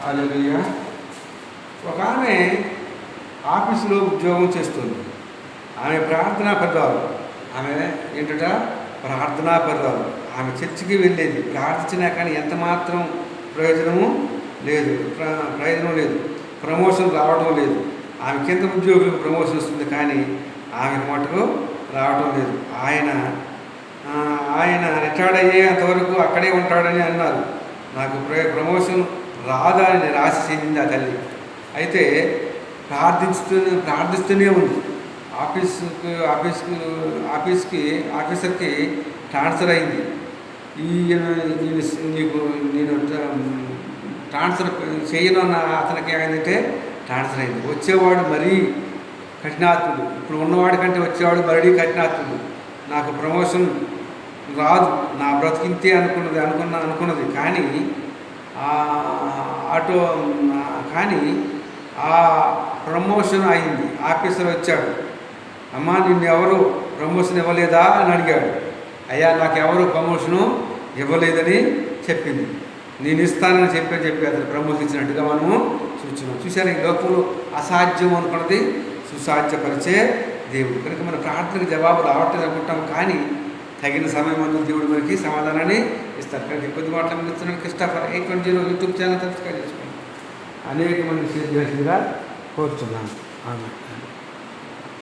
హల్లెలూయా. ఒక ఆమె ఆఫీసులో ఉద్యోగం చేస్తుంది. ఆమె ప్రార్థనా పరురాలు. ఆమె ఏంటట? ప్రార్థనా పరురాలు. ఆమె చర్చికి వెళ్ళేది, ప్రార్థించినా కానీ ఎంత మాత్రం ప్రయోజనం లేదు. ప్రమోషన్ రావడం లేదు. ఆమె కింద ఉద్యోగులకు ప్రమోషన్ వస్తుంది, కానీ ఆమెకు మటుకు రావడం లేదు. ఆయన రిటైర్డ్ అయ్యేంతవరకు అక్కడే ఉంటాడని అన్నారు. నాకు ప్రమోషన్ రాదా అని నిరాశ చెందింది ఆ తల్లి. అయితే ప్రార్థిస్తూనే ఉంది. ఆఫీసర్కి ట్రాన్స్ఫర్ అయింది. నేను ట్రాన్స్ఫర్ చేయను అన్న అతనికి ఏమైందంటే ట్రాన్స్ఫర్ అయింది. వచ్చేవాడు మరీ కఠినాత్ముడు, ఇప్పుడు ఉన్నవాడి కంటే వచ్చేవాడు మరీ కఠినాత్ముడు. నాకు ప్రమోషన్ రాదు, నా బ్రతికింతే అనుకున్నది. కానీ ఆ ప్రమోషన్ అయింది. ఆఫీసర్ వచ్చాడు, అమ్మా నిన్ను ఎవరు ప్రమోషన్ ఇవ్వలేదా అని అడిగాడు. అయ్యా నాకు ఎవరు ప్రమోషను ఇవ్వలేదని చెప్పింది. నేను ఇస్తానని చెప్పి అతను ప్రమోషన్ ఇచ్చినట్టుగా మనము చూశారు. ఈ లోకంలో అసాధ్యం అనుకున్నది సుసాధ్యపరిచే దేవుడు. కనుక మన ప్రార్థనకు జవాబు రావట్లేదు అనుకుంటాం, కానీ తగిన సమయం అందు దేవుడు మనకి సమాధానాన్ని ఇస్తారు. కనుక కొద్ది మాటలు ఇస్తున్నాడు. క్రిస్టఫర్ 820 యూట్యూబ్ ఛానల్ సబ్స్క్రైబ్ చేసుకోండి. అనేక మంది షేర్ చేసేదిగా కోరుతున్నాను. ఆమె